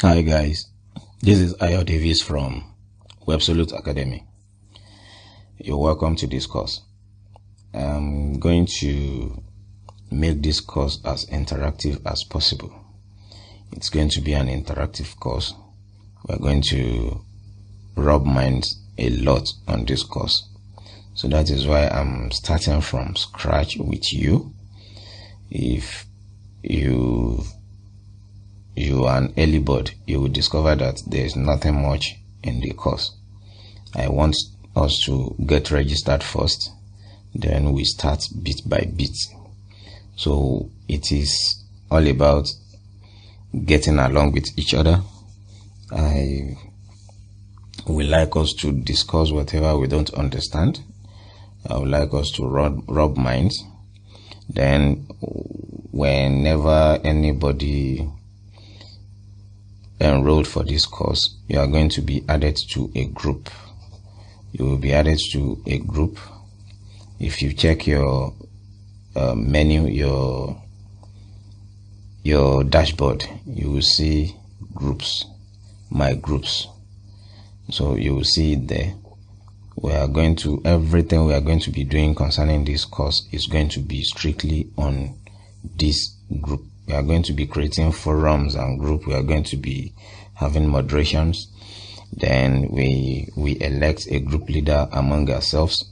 Hi guys, this is Ayo Davis from Websolute Academy. You're welcome to this course. I'm going to make this course as interactive as possible. It's going to be an interactive course. We're going to rub minds a lot on this course. So that is why I'm starting from scratch with you. If you are an early bird, you will discover that there is nothing much in the course. I want us to get registered first, then we start bit by bit. So it is all about getting along with each other. I would like us to discuss whatever we don't understand. I would like us to rub minds. Then whenever anybody enrolled for this course, you are going to be added to a group. You will be added to a group. If you check your menu, your dashboard, you will see groups, my groups. So you will see it there. Everything we are going to be doing concerning this course is going to be strictly on this group. We are going to be creating forums and group. We are going to be having moderations. Then we elect a group leader among ourselves,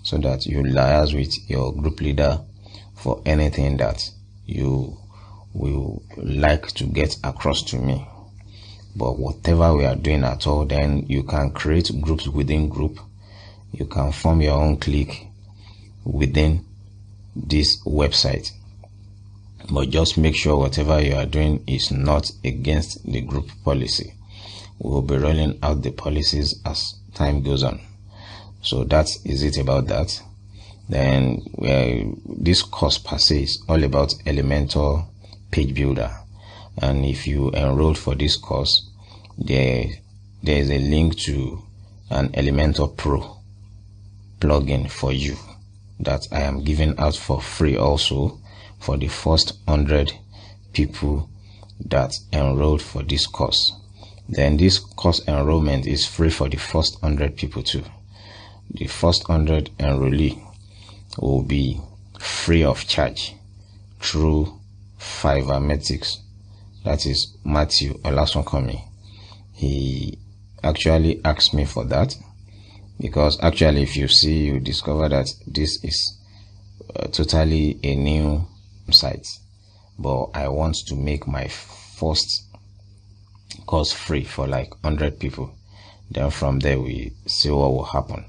so that you liaise with your group leader for anything that you will like to get across to me. But whatever we are doing at all, then you can create groups within group. You can form your own clique within this website. But just make sure whatever you are doing is not against the group policy. We will be rolling out the policies as time goes on. So that is it about that. Then this course per se is all about Elementor page builder. And if you enrolled for this course, there is a link to an Elementor Pro plugin for you that I am giving out for free also for the first 100 people that enrolled for this course. Then this course enrollment is free for the first 100 people too. The first 100 enrollee will be free of charge through Fiverr. That is Matthew Olasunkomi. He actually asked me for that, because actually if you see, you discover that this is totally a new site. But I want to make my first course free for like 100 people. Then from there we see what will happen.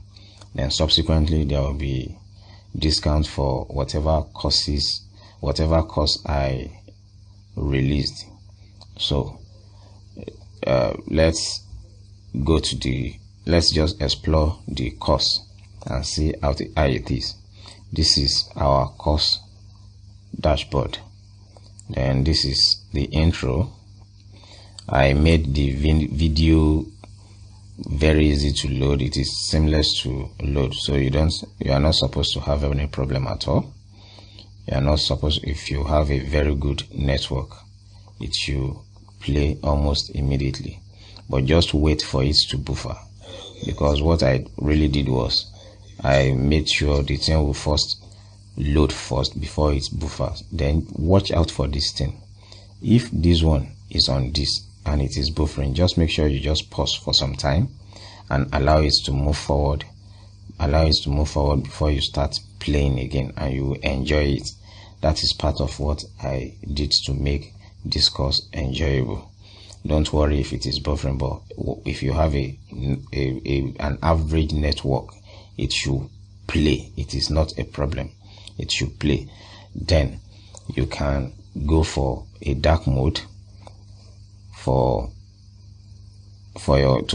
Then subsequently there will be discounts for whatever course I released. So let's just explore the course and see how it is. This is our course dashboard. Then this is the intro. I made the video very easy to load. It is seamless to load, so you are not supposed to have any problem at all. You are not supposed, if you have a very good network, it should play almost immediately. But just wait for it to buffer, because what I really did was I made sure the thing will first load first before it buffers. Then watch out for this thing. If this one is on this and it is buffering, just make sure you just pause for some time and allow it to move forward. Allow it to move forward before you start playing again, and you will enjoy it. That is part of what I did to make this course enjoyable. Don't worry if it is buffering, but if you have an average network, it should play. It is not a problem. It should play. Then you can go for a dark mode to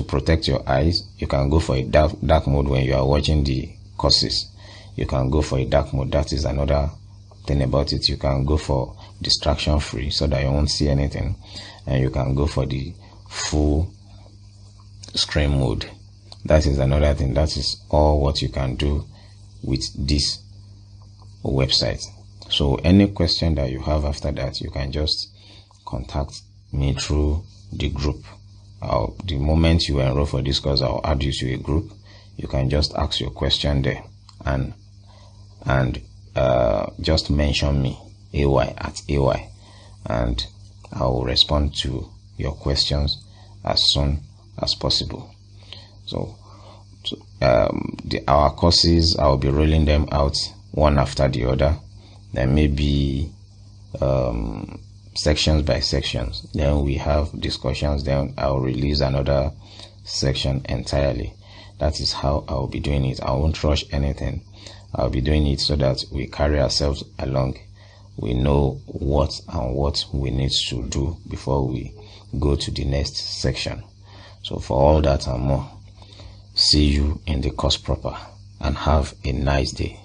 protect your eyes. You can go for a dark mode when you are watching the courses. You can go for a dark mode. That is another thing about it. You can go for distraction free so that you won't see anything, and you can go for the full screen mode. That is another thing. That is all what you can do with this website. So any question that you have after that, you can just contact me through the group. The moment you enroll for this course, I'll add you to a group. You can just ask your question there and just mention me, AY at AY, and I will respond to your questions as soon as possible. So our courses, I'll be rolling them out one after the other. There may be sections by sections. Then we have discussions. Then I'll release another section entirely. That is how I'll be doing it. I won't rush anything. I'll be doing it so that we carry ourselves along. We know what we need to do before we go to the next section. So for all that and more, see you in the course proper, and have a nice day.